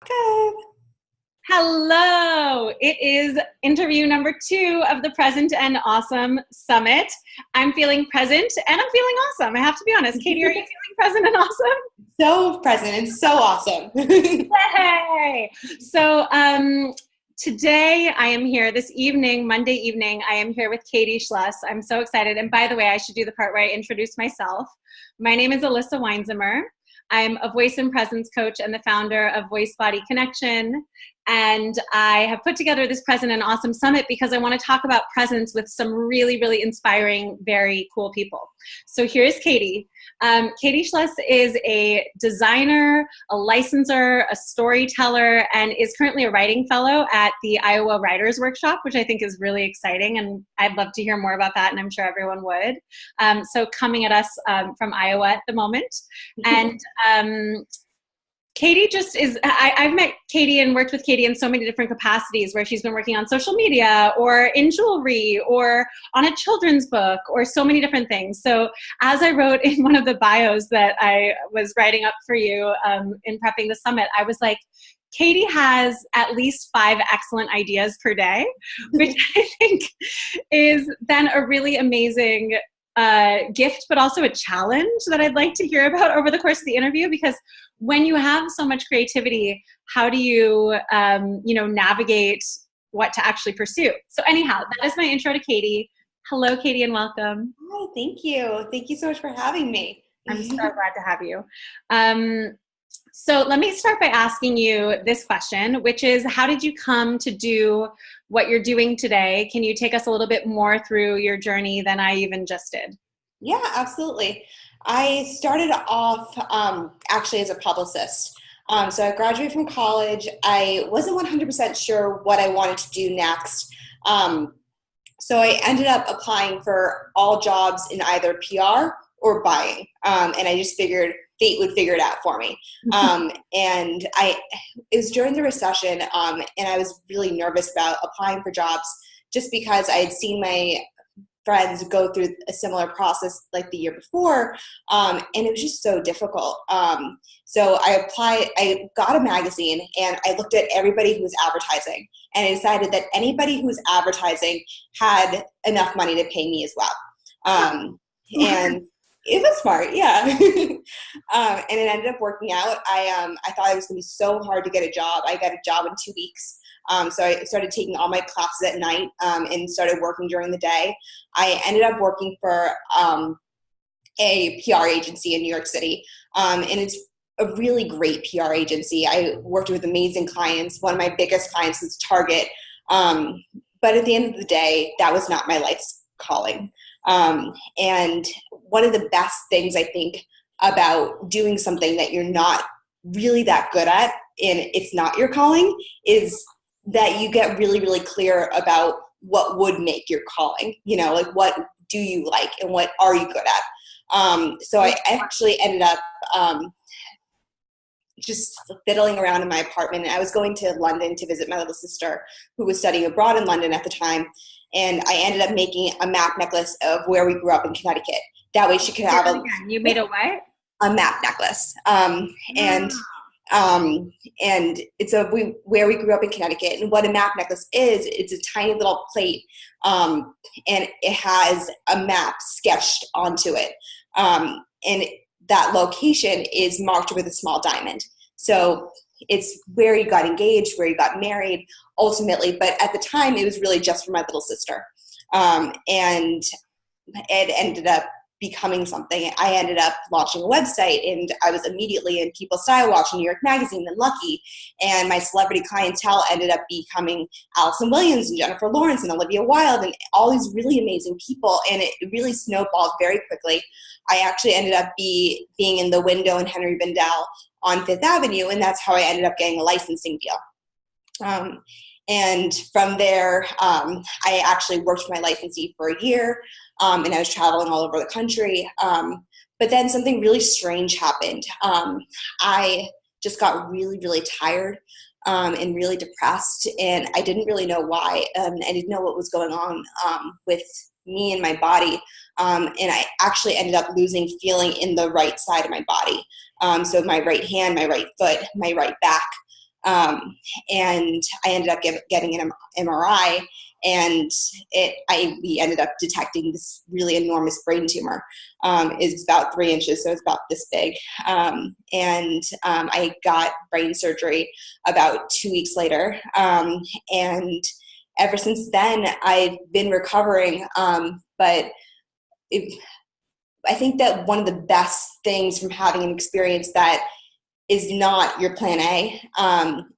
Good. Hello! It is interview number 2 of the Present and Awesome Summit. I'm feeling present and I'm feeling awesome. I have to be honest. Katie, are you feeling present and awesome? So present and so awesome. Yay! So today I am here, this evening, Monday evening, I am here with Katie Schloss. I'm so excited. And by the way, I should do the part where I introduce myself. My name is Elissa Weinzimmer. I'm a voice and presence coach and the founder of Voice Body Connection. And I have put together this Present and Awesome Summit because I want to talk about presence with some really, really inspiring, very cool people. So here's Katie. Katie Schloss is a designer, a licensor, a storyteller, and is currently a writing fellow at the Iowa Writers Workshop, which I think is really exciting. And I'd love to hear more about that, and I'm sure everyone would. So coming at us from Iowa at the moment. And Katie just is, I've met Katie and worked with Katie in so many different capacities where she's been working on social media or in jewelry or on a children's book or so many different things. So as I wrote in one of the bios that I was writing up for you in prepping the summit, I was like, Katie has at least 5 excellent ideas per day, which I think is then a really amazing gift, but also a challenge that I'd like to hear about over the course of the interview, because when you have so much creativity, how do you, navigate what to actually pursue? So anyhow, that is my intro to Katie. Hello, Katie, and welcome. Hi, thank you. Thank you so much for having me. I'm so glad to have you. So let me start by asking you this question, which is, how did you come to do what you're doing today? Can you take us a little bit more through your journey than I even just did? Yeah, absolutely. I started off actually as a publicist. So I graduated from college. I wasn't 100% sure what I wanted to do next. So I ended up applying for all jobs in either PR or buying. And I just figured fate would figure it out for me. And it was during the recession, and I was really nervous about applying for jobs just because I had seen my friends go through a similar process like the year before, and it was just so difficult. So I got a magazine and I looked at everybody who was advertising, and I decided that anybody who was advertising had enough money to pay me as well. And it was smart, yeah. And it ended up working out. I thought it was going to be so hard to get a job. I got a job in 2 weeks. So I started taking all my classes at night and started working during the day. I ended up working for a PR agency in New York City, and it's a really great PR agency. I worked with amazing clients. One of my biggest clients was Target. But at the end of the day, that was not my life's calling. And one of the best things I think about doing something that you're not really that good at and it's not your calling is that you get really, really clear about what would make your calling, like what do you like and what are you good at? So I actually ended up just fiddling around in my apartment. And I was going to London to visit my little sister who was studying abroad in London at the time. And I ended up making a map necklace of where we grew up in Connecticut. That way she could have You made a what? A map necklace. And it's where we grew up in Connecticut. And what a map necklace is, it's a tiny little plate, and it has a map sketched onto it. And that location is marked with a small diamond. So it's where you got engaged, where you got married, ultimately. But at the time, it was really just for my little sister. And it ended up becoming something. I ended up launching a website, and I was immediately in People Style Watch and New York Magazine and Lucky, and my celebrity clientele ended up becoming Allison Williams and Jennifer Lawrence and Olivia Wilde and all these really amazing people, and it really snowballed very quickly. I actually ended up being in the window in Henry Bendel on Fifth Avenue, and that's how I ended up getting a licensing deal. And from there, I actually worked for my licensee for a year, and I was traveling all over the country. But then something really strange happened. I just got really, really tired and really depressed, and I didn't really know why. I didn't know what was going on with me and my body. And I actually ended up losing feeling in the right side of my body. So my right hand, my right foot, my right back. And I ended up getting an MRI, and we ended up detecting this really enormous brain tumor. It's about 3 inches, so it's about this big. And I got brain surgery about 2 weeks later. And ever since then, I've been recovering. But I think that one of the best things from having an experience that is not your plan A,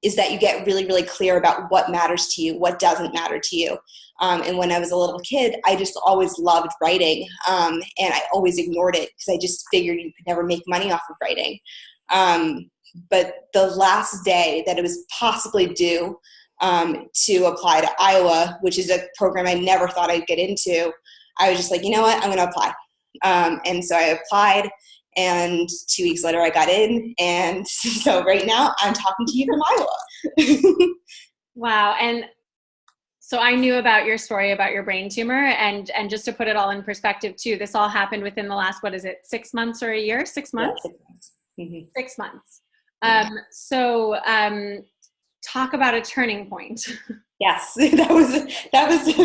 is that you get really, really clear about what matters to you, what doesn't matter to you. And when I was a little kid, I just always loved writing, and I always ignored it because I just figured you could never make money off of writing. But the last day that it was possibly due to apply to Iowa, which is a program I never thought I'd get into, I was just like, you know what, I'm going to apply. And so I applied. And 2 weeks later, I got in. And so right now, I'm talking to you from Iowa. Wow. And so I knew about your story about your brain tumor. And just to put it all in perspective, too, this all happened within the last, 6 months or a year? 6 months? Yeah, 6 months. Mm-hmm. 6 months. So talk about a turning point. Yes, that was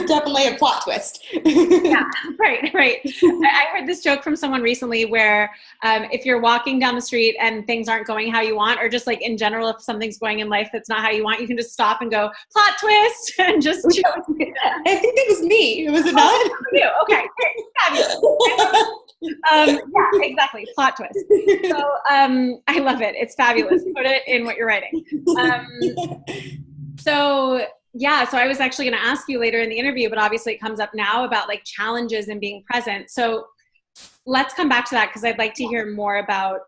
definitely a plot twist. Yeah, right. I heard this joke from someone recently where if you're walking down the street and things aren't going how you want, or just like in general, if something's going in life that's not how you want, you can just stop and go, plot twist, and just choose. I think it was me. Was it not? You. Okay. Yeah, exactly. Plot twist. So I love it. It's fabulous. Put it in what you're writing. So I was actually going to ask you later in the interview, but obviously it comes up now about like challenges and being present. So let's come back to that, because I'd like to hear more about,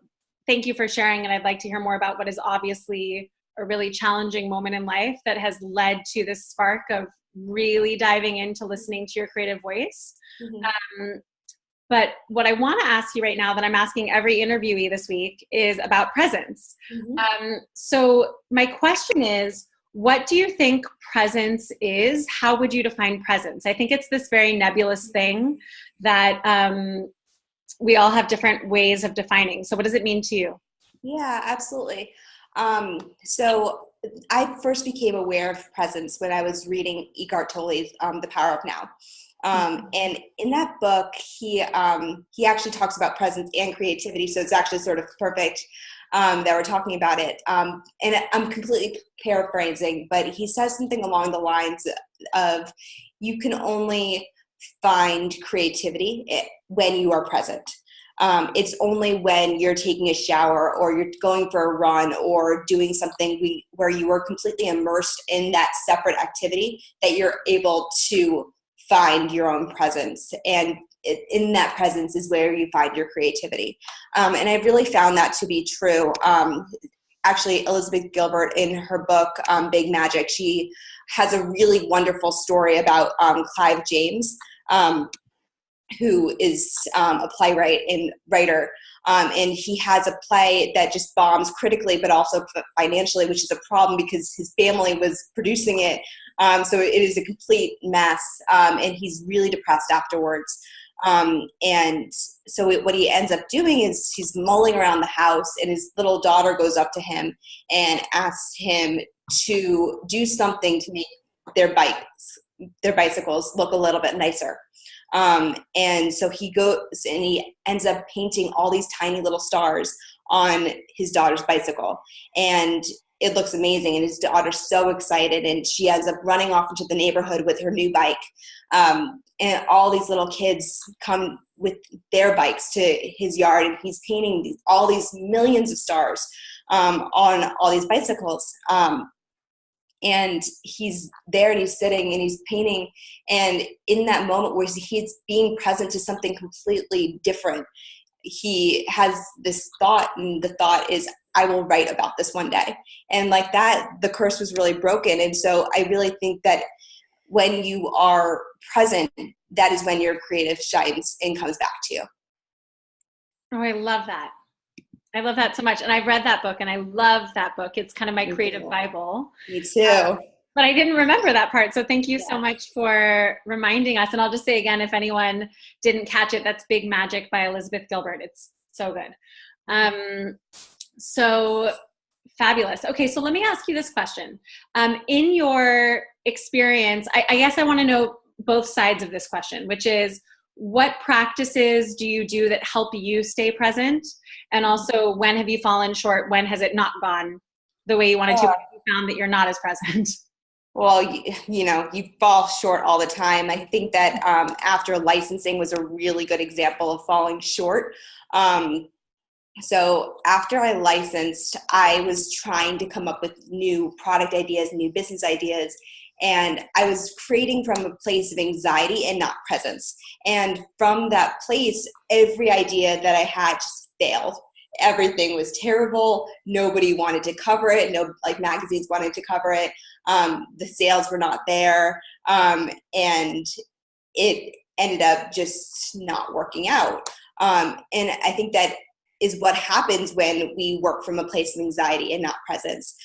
thank you for sharing, and I'd like to hear more about what is obviously a really challenging moment in life that has led to this spark of really diving into listening to your creative voice. Mm-hmm. But what I want to ask you right now, that I'm asking every interviewee this week, is about presence. Mm-hmm. So my question is, what do you think presence is? How would you define presence? I think it's this very nebulous thing that we all have different ways of defining. So what does it mean to you? Yeah, absolutely. So I first became aware of presence when I was reading Eckhart Tolle's The Power of Now. And in that book, he actually talks about presence and creativity. So it's actually sort of perfect that we're talking about it. And I'm completely paraphrasing, but he says something along the lines of, you can only find creativity when you are present. It's only when you're taking a shower or you're going for a run or doing something where you are completely immersed in that separate activity that you're able to find your own presence. And in that presence is where you find your creativity. And I've really found that to be true. Actually, Elizabeth Gilbert, in her book, Big Magic, she has a really wonderful story about Clive James, who is a playwright and writer. And he has a play that just bombs critically, but also financially, which is a problem because his family was producing it. So it is a complete mess. And he's really depressed afterwards. And so what he ends up doing is he's mulling around the house, and his little daughter goes up to him and asks him to do something to make their bicycles look a little bit nicer. And so he goes and he ends up painting all these tiny little stars on his daughter's bicycle, and it looks amazing. And his daughter's so excited, and she ends up running off into the neighborhood with her new bike. And all these little kids come with their bikes to his yard, and he's painting all these millions of stars on all these bicycles. And he's there and he's sitting and he's painting. And in that moment where he's being present to something completely different, he has this thought, and the thought is, I will write about this one day. And like that, the curse was really broken. And so I really think that when you are present, that is when your creative shines and comes back to you. Oh, I love that. I love that so much. And I've read that book, and I love that book. It's kind of my creative Bible. Me too. But I didn't remember that part. So thank you so much for reminding us. And I'll just say again, if anyone didn't catch it, that's Big Magic by Elizabeth Gilbert. It's so good. So Fabulous. Okay, so let me ask you this question. In your experience, I guess I want to know both sides of this question, which is, what practices do you do that help you stay present? And also, when have you fallen short? When has it not gone the way you wanted to? When have you found that you're not as present? Well, you fall short all the time. I think that after licensing was a really good example of falling short. So after I licensed, I was trying to come up with new product ideas, new business ideas, and I was creating from a place of anxiety and not presence. And from that place, every idea that I had just failed. Everything was terrible. Nobody wanted to cover it. No, like, magazines wanted to cover it. The sales were not there. And it ended up just not working out. And I think that is what happens when we work from a place of anxiety and not presence.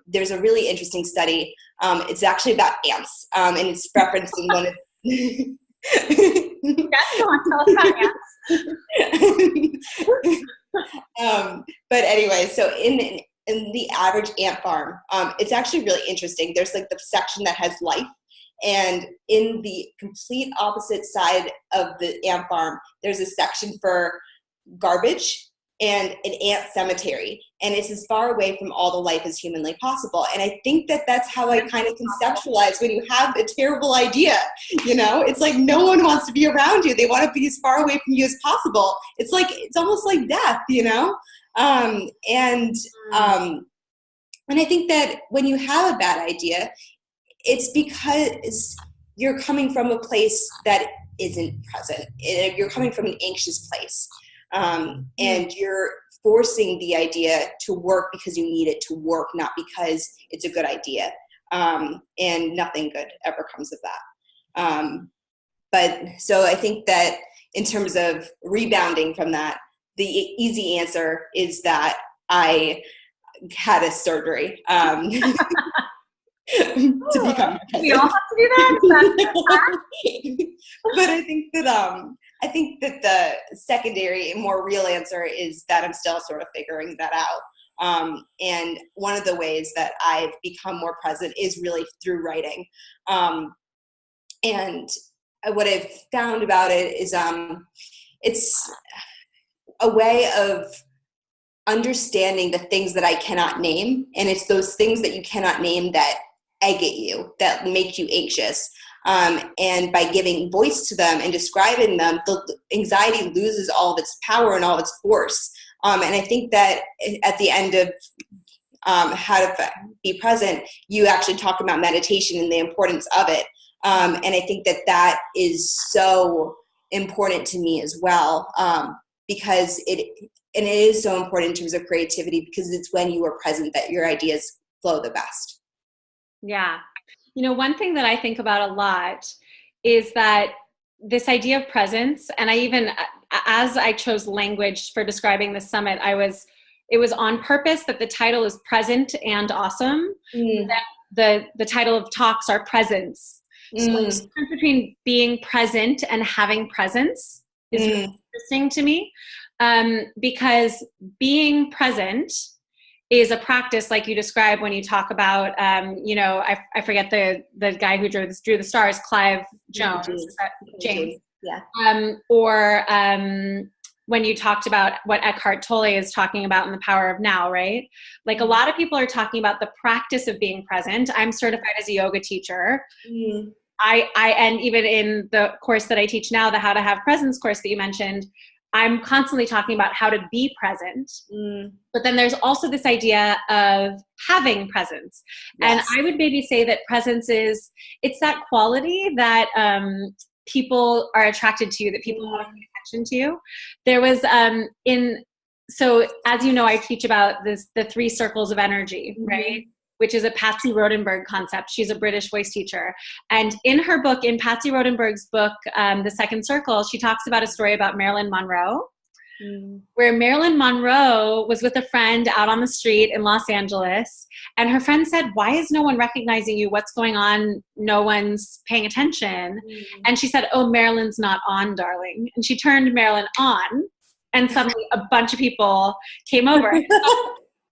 There's a really interesting study. It's actually about ants, and it's referenced in one of Yes, go on, tell us about ants. But anyway, so in the average ant farm, it's actually really interesting. There's like the section that has life, and in the complete opposite side of the ant farm, there's a section for garbage and an ant cemetery, and it's as far away from all the life as humanly possible. And I think that that's how I kind of conceptualize when you have a terrible idea. It's like no one wants to be around you. They want to be as far away from you as possible. It's almost like death, and I think that when you have a bad idea, it's because you're coming from a place that isn't present. You're coming from an anxious place. And you're forcing the idea to work because you need it to work, not because it's a good idea. And nothing good ever comes of that. But so I think that in terms of rebounding from that, the easy answer is that I had a surgery. To become present. We all have to do that? But I think that the secondary and more real answer is that I'm still sort of figuring that out. And one of the ways that I've become more present is really through writing. And what I've found about it is it's a way of understanding the things that I cannot name. And it's those things that you cannot name that egg at you, that make you anxious. And by giving voice to them and describing them, the anxiety loses all of its power and all of its force. And I think that at the end of how to be present, you actually talk about meditation and the importance of it. And I think that that is so important to me as well, because it is so important in terms of creativity, because it's when you are present that your ideas flow the best. Yeah. One thing that I think about a lot is that this idea of presence, and I even, as I chose language for describing the summit, it was on purpose that the title is Present and Awesome. That the title of talks are presence. So the difference between being present and having presence is really interesting to me, because being present is a practice like you describe when you talk about, I forget the guy who drew the stars, Clive Jones. Is that James? Yeah. Or when you talked about what Eckhart Tolle is talking about in The Power of Now, right? Like, a lot of people are talking about the practice of being present. I'm certified as a yoga teacher. And even in the course that I teach now, the How to Have Presence course that you mentioned, I'm constantly talking about how to be present. But then there's also this idea of having presence. Yes. And I would maybe say that presence it's that quality that people are attracted to, that people want to pay attention to. There was so as you know, I teach about the 3 circles of energy, right? Which is a Patsy Rodenberg concept. She's a British voice teacher. And in her book, in Patsy Rodenberg's book, The Second Circle, she talks about a story about Marilyn Monroe, where Marilyn Monroe was with a friend out on the street in Los Angeles. And her friend said, "Why is no one recognizing you? What's going on? No one's paying attention." And she said, "Oh, Marilyn's not on, darling." And she turned Marilyn on. And suddenly a bunch of people came over.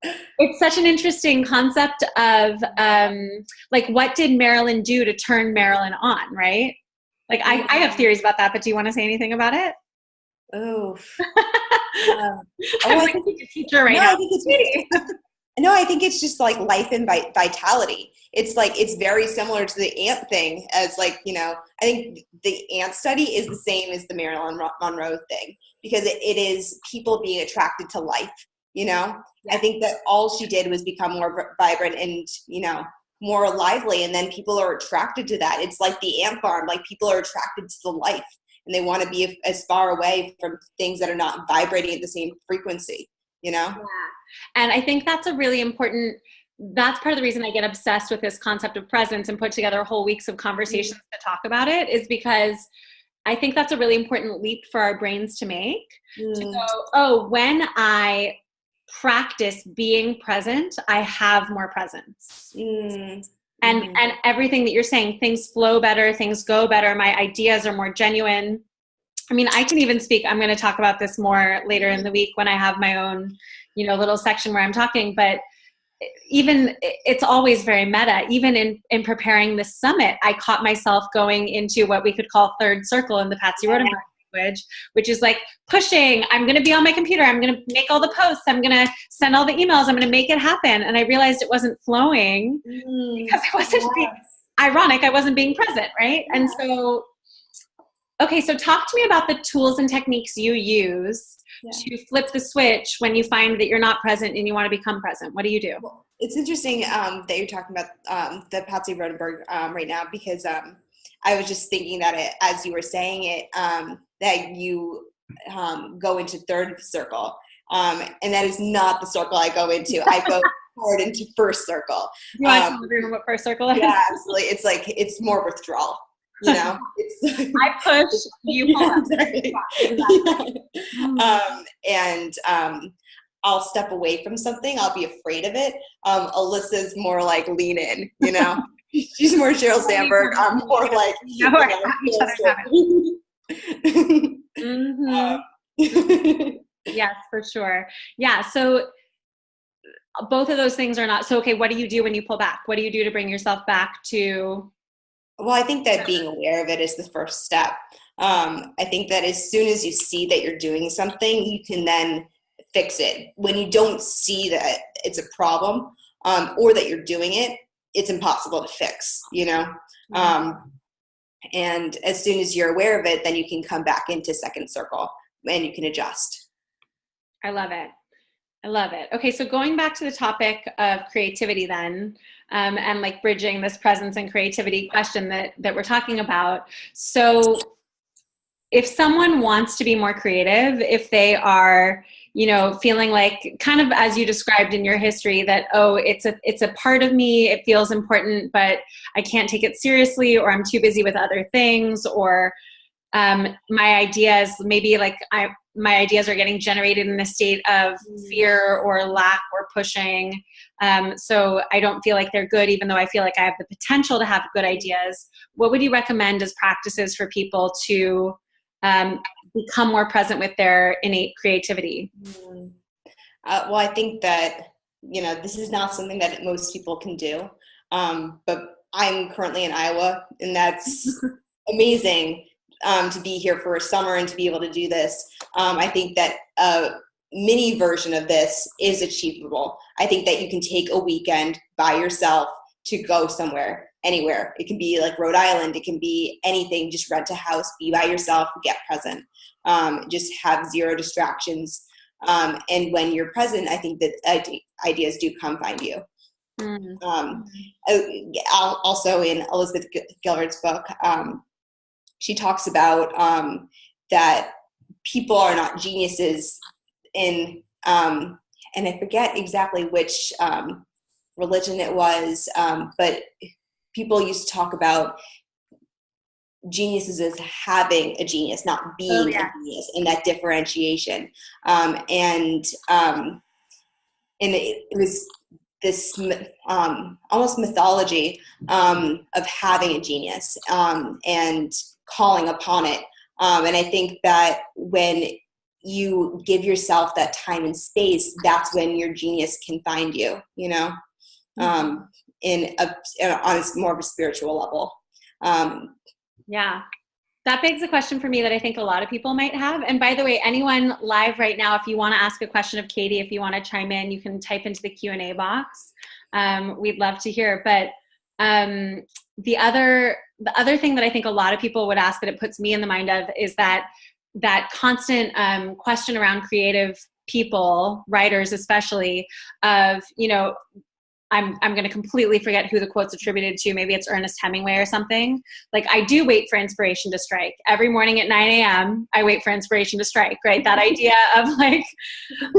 It's such an interesting concept of like, what did Marilyn do to turn Marilyn on, right? Like, I have theories about that, but do you want to say anything about it? Oh, I'm I like think a teacher right no, now. I think it's no, I think it's just like life and vitality. It's like, it's very similar to the ant thing, as like, I think the ant study is the same as the Marilyn Monroe thing, because it is people being attracted to life, Yeah. I think that all she did was become more vibrant and, more lively. And then people are attracted to that. It's like the ant farm, like people are attracted to the life and they want to be as far away from things that are not vibrating at the same frequency, Yeah. And I think that's a really important, that's part of the reason I get obsessed with this concept of presence and put together whole weeks of conversations to talk about it, is because I think that's a really important leap for our brains to make, to go, oh, when I practice being present, I have more presence. And everything that you're saying, things flow better, things go better, my ideas are more genuine. I mean, I can even speak, I'm going to talk about this more later in the week when I have my own, little section where I'm talking, but even it's always very meta. Even in preparing this summit, I caught myself going into what we could call third circle in the Patsy Rodenberg language, which is like pushing. I'm going to be on my computer. I'm going to make all the posts. I'm going to send all the emails. I'm going to make it happen. And I realized it wasn't flowing because I wasn't being ironic. I wasn't being present. Right. And so, okay. So talk to me about the tools and techniques you use to flip the switch when you find that you're not present and you want to become present. What do you do? Well, it's interesting that you're talking about the Patsy Rodenberg right now, because I was just thinking that as you were saying it, that you go into third circle, and that is not the circle I go into. I go forward into first circle. You want to tell everyone what first circle is? Yeah, absolutely. It's like, it's more withdrawal. It's I push, you pull up. Exactly. And I'll step away from something. I'll be afraid of it. Elissa's more like lean in, she's more Sheryl Sandberg. I'm more like, Yes, for sure. Yeah. So both of those things are not, so, okay, what do you do when you pull back? What do you do to bring yourself back to? Well, I think that being aware of it is the first step. I think that as soon as you see that you're doing something, you can then fix it. When you don't see that it's a problem, or that you're doing it, it's impossible to fix, and as soon as you're aware of it, then you can come back into second circle and you can adjust. I love it. I love it. Okay, so going back to the topic of creativity then, and like bridging this presence and creativity question that we're talking about. So if someone wants to be more creative, if they are, feeling like, kind of as you described in your history, that, oh, it's a part of me, it feels important, but I can't take it seriously, or I'm too busy with other things, or my ideas, maybe like my ideas are getting generated in a state of fear or lack or pushing. So I don't feel like they're good, even though I feel like I have the potential to have good ideas. What would you recommend as practices for people to become more present with their innate creativity? Well, I think that, this is not something that most people can do. But I'm currently in Iowa, and that's amazing. To be here for a summer and to be able to do this. I think that a mini version of this is achievable. I think that you can take a weekend by yourself to go somewhere, anywhere. It can be like Rhode Island. It can be anything. Just rent a house, be by yourself, get present. Just have zero distractions. And when you're present, I think that ideas do come find you. Also in Elizabeth Gilbert's book, she talks about that people are not geniuses in, and I forget exactly which religion it was, but people used to talk about geniuses as having a genius, not being a genius, and that differentiation. And it was this almost mythology of having a genius and calling upon it. And I think that when you give yourself that time and space, that's when your genius can find you, you know, on a more of a spiritual level. Yeah. That begs a question for me that I think a lot of people might have. And by the way, anyone live right now, if you want to ask a question of Katie, if you want to chime in, you can type into the Q&A box. We'd love to hear. But the other thing that I think a lot of people would ask that it puts me in the mind of is that constant question around creative people, writers especially, of, you know, I'm going to completely forget who the quote's attributed to. Maybe it's Ernest Hemingway or something. Like, I do wait for inspiration to strike. Every morning at 9 a.m., I wait for inspiration to strike, right? That idea of like,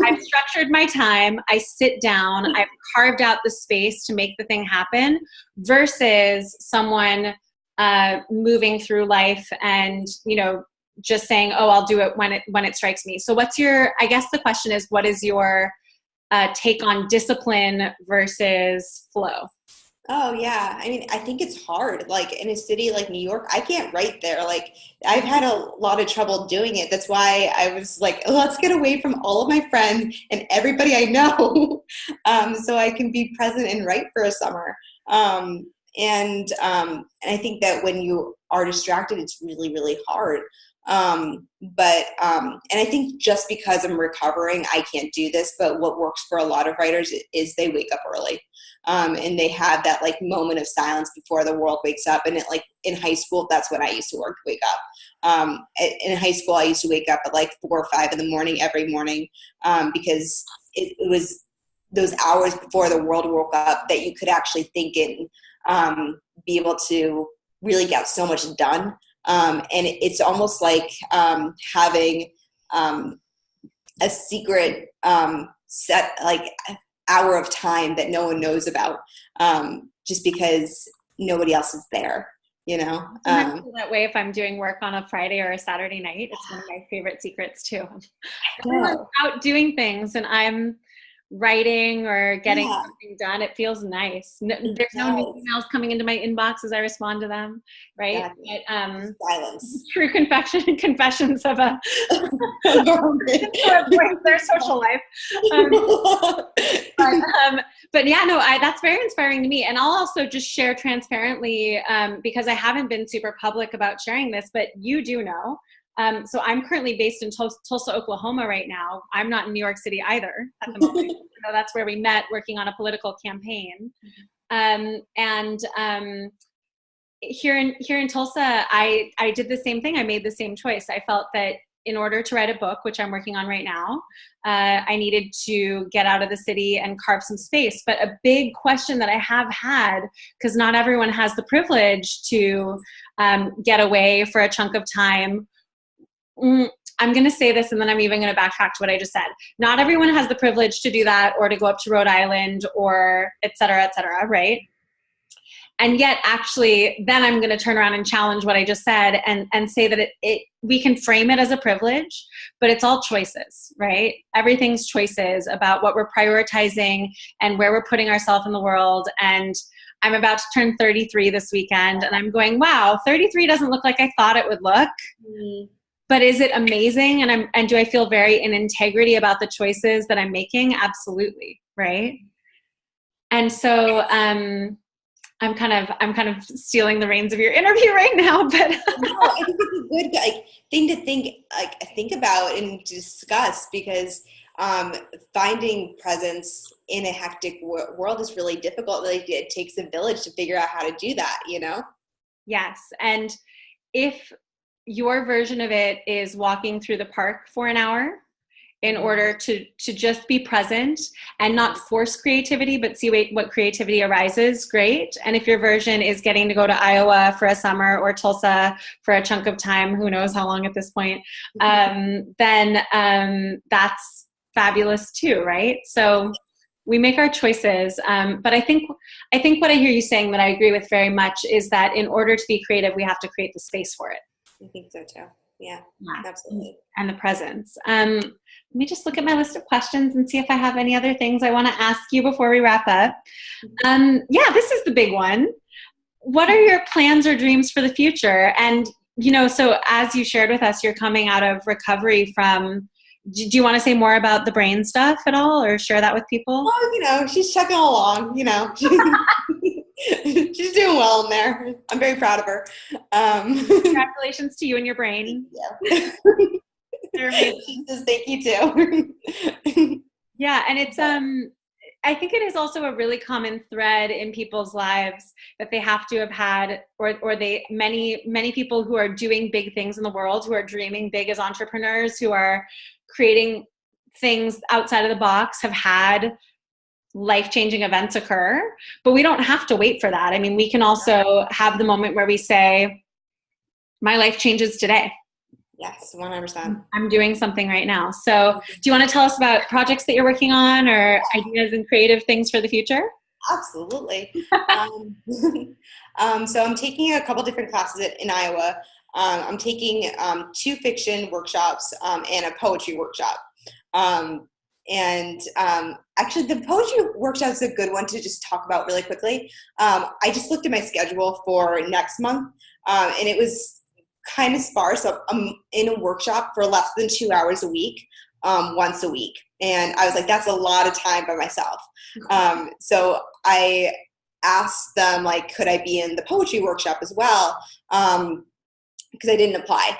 I've structured my time, I sit down, I've carved out the space to make the thing happen, versus someone moving through life and, you know, just saying, oh, I'll do it when it strikes me. So I guess the question is, what is your take on discipline versus flow? Oh yeah. I mean, I think it's hard. Like in a city like New York, I can't write there. Like I've had a lot of trouble doing it. That's why I was like, let's get away from all of my friends and everybody I know, so I can be present and write for a summer. And I think that when you are distracted, it's really, really hard. And I think just because I'm recovering, I can't do this, but what works for a lot of writers is they wake up early. And they have that like moment of silence before the world wakes up. And like in high school, that's when I used to wake up. In high school, I used to wake up at like 4 or 5 in the morning every morning, because it was those hours before the world woke up that you could actually think and be able to really get so much done. And it's almost like having a secret set like hour of time that no one knows about, just because nobody else is there, you know. I feel that way if I'm doing work on a Friday or a Saturday night. It's one of my favorite secrets too. Everyone's out doing things and I'm writing or getting something done. It feels nice. There's no new emails coming into my inbox as I respond to them, right? But, silence. True confessions of a their social life. But yeah, no, that's very inspiring to me. And I'll also just share transparently, because I haven't been super public about sharing this, but you do know. So I'm currently based in Tulsa, Oklahoma right now. I'm not in New York City either at the moment. You know, that's where we met working on a political campaign. Here in Tulsa, I did the same thing. I made the same choice. I felt that in order to write a book, which I'm working on right now, I needed to get out of the city and carve some space. But a big question that I have had, because not everyone has the privilege to get away for a chunk of time. I'm going to say this and then I'm even going to backtrack to what I just said. Not everyone has the privilege to do that or to go up to Rhode Island or et cetera, right? And yet actually then I'm going to turn around and challenge what I just said and say that we can frame it as a privilege, but it's all choices, right? Everything's choices about what we're prioritizing and where we're putting ourselves in the world. And I'm about to turn 33 this weekend and I'm going, wow, 33 doesn't look like I thought it would look. But is it amazing? And do I feel very in integrity about the choices that I'm making? Absolutely, right? And so I'm kind of stealing the reins of your interview right now, but no, I think it's a good thing to think about and discuss, because finding presence in a hectic world is really difficult. Like it takes a village to figure out how to do that, you know? Yes, and if your version of it is walking through the park for an hour in order to just be present and not force creativity, but see what creativity arises, great. And if your version is getting to go to Iowa for a summer or Tulsa for a chunk of time, who knows how long at this point, then that's fabulous too, right? So we make our choices. But I think what I hear you saying that I agree with very much is that in order to be creative, we have to create the space for it. I think so too. Yeah, absolutely. And the presence. Let me just look at my list of questions and see if I have any other things I want to ask you before we wrap up. Yeah, this is the big one. What are your plans or dreams for the future? And, you know, so as you shared with us, you're coming out of recovery from do you want to say more about the brain stuff at all, or share that with people? Well, she's chugging along, she's doing well in there. I'm very proud of her. Congratulations to you and your brain. Yeah. She says thank you too. Yeah, and it's I think it is also a really common thread in people's lives that they have to have had, or many people who are doing big things in the world, who are dreaming big as entrepreneurs, who are creating things outside of the box, have had life-changing events occur. But we don't have to wait for that. I mean, we can also have the moment where we say, my life changes today. Yes, 100%. I'm doing something right now. So do you want to tell us about projects that you're working on, or ideas and creative things for the future? Absolutely. So I'm taking a couple different classes in Iowa. I'm taking 2 fiction workshops and a poetry workshop. Actually, the poetry workshop is a good one to just talk about really quickly. I just looked at my schedule for next month, and it was kind of sparse. So I'm in a workshop for less than 2 hours a week, once a week. And I was like, that's a lot of time by myself. So I asked them, like, could I be in the poetry workshop as well? Because I didn't apply.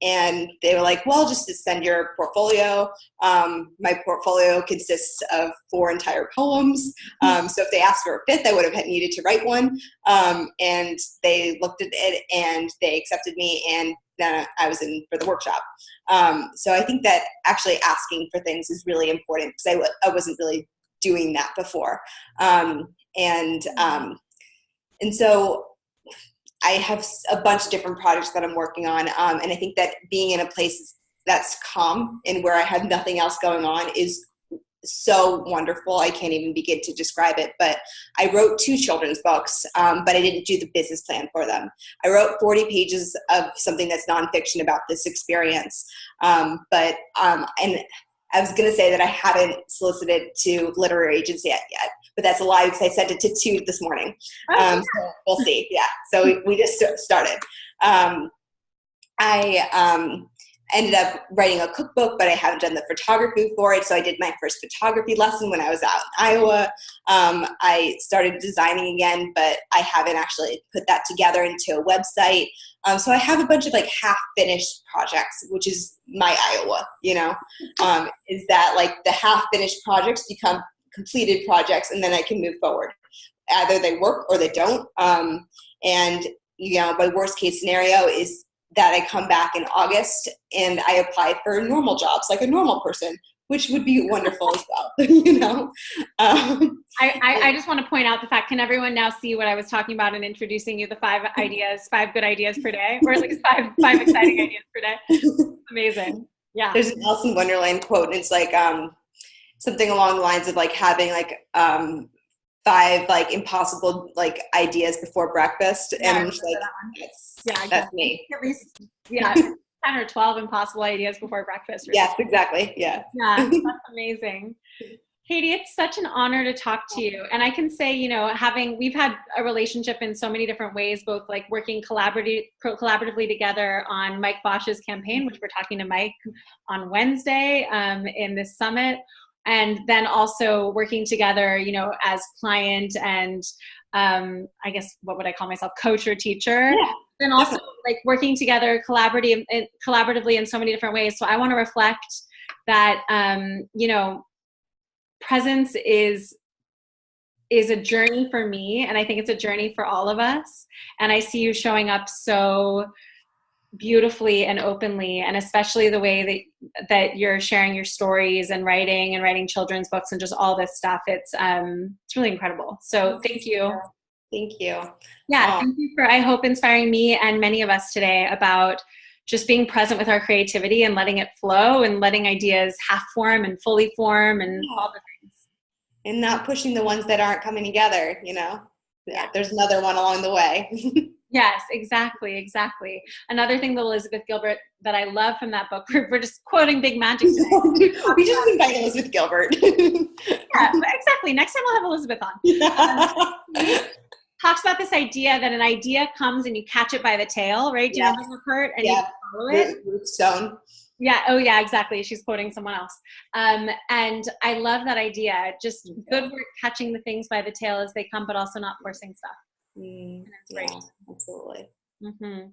And they were like, well, just to send your portfolio. My portfolio consists of 4 entire poems. So if they asked for a 5th, I would have needed to write one. And they looked at it and they accepted me, and then I was in for the workshop. So I think that actually asking for things is really important, because I wasn't really doing that before. And so I have a bunch of different projects that I'm working on. And I think that being in a place that's calm and where I have nothing else going on is so wonderful. I can't even begin to describe it. But I wrote 2 children's books, but I didn't do the business plan for them. I wrote 40 pages of something that's nonfiction about this experience. And I was going to say that I haven't solicited to literary agents yet, but that's a lie, because I sent it to 2 this morning. So we'll see. Yeah. So we just started. I ended up writing a cookbook, but I haven't done the photography for it. So I did my first photography lesson when I was out in Iowa. I started designing again, but I haven't actually put that together into a website. So I have a bunch of like half-finished projects, which is my Iowa, is that like the half-finished projects become completed projects, and then I can move forward. Either they work or they don't. My worst case scenario is that I come back in August and I apply for normal jobs like a normal person, which would be wonderful as well, I just want to point out the fact, can everyone now see what I was talking about in introducing you, the 5 good ideas per day, or at least five exciting ideas per day? Amazing. Yeah. There's an Alice in Wonderland quote, and it's like something along the lines of like having like 5 like impossible like ideas before breakfast, and I'm just like, that's me. At least 10 or 12 impossible ideas before breakfast. Yes, exactly. Yeah. Yeah, that's amazing. Katie, it's such an honor to talk to you. And I can say, we've had a relationship in so many different ways, both like working collaboratively together on Mike Bosch's campaign, which we're talking to Mike on Wednesday in this summit. And then also working together, as client and I guess, what would I call myself, coach or teacher? Yeah, and also like working together collaboratively in so many different ways. So I want to reflect that, presence is a journey for me. And I think it's a journey for all of us. And I see you showing up so beautifully and openly, and especially the way that you're sharing your stories and writing children's books and just all this stuff. It's really incredible. So thank you. Thank you. Yeah. Thank you for, I hope, inspiring me and many of us today about just being present with our creativity and letting it flow and letting ideas half form and fully form and all the things. And not pushing the ones that aren't coming together, Yeah. There's another one along the way. Yes, exactly. Another thing that Elizabeth Gilbert that I love from that book, we're just quoting big magic today. We just invite Elizabeth Gilbert. Yeah, exactly. Next time we'll have Elizabeth on. Talks about this idea that an idea comes and you catch it by the tail, right? Do you know the part? And you follow it. Root stone. Yeah. Oh, yeah, exactly. She's quoting someone else. And I love that idea. Just good work catching the things by the tail as they come, but also not forcing stuff. Yeah, absolutely. Mm-hmm.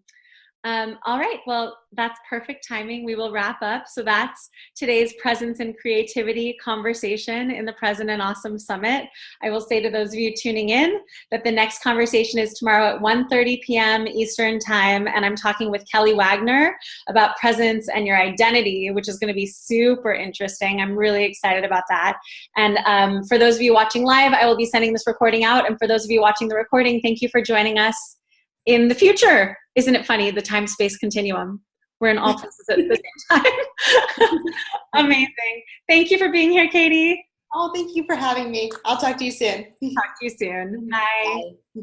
All right, well, that's perfect timing. We will wrap up. So that's today's Presence and Creativity conversation in the Present and Awesome Summit. I will say to those of you tuning in that the next conversation is tomorrow at 1:30 p.m. Eastern Time, and I'm talking with Kelly Wagner about presence and your identity, which is going to be super interesting. I'm really excited about that. And for those of you watching live, I will be sending this recording out, and for those of you watching the recording, thank you for joining us in the future. Isn't it funny, the time-space continuum? We're in all places at the same time. Amazing. Thank you for being here, Katie. Oh, thank you for having me. I'll talk to you soon. Talk to you soon. Bye. Bye.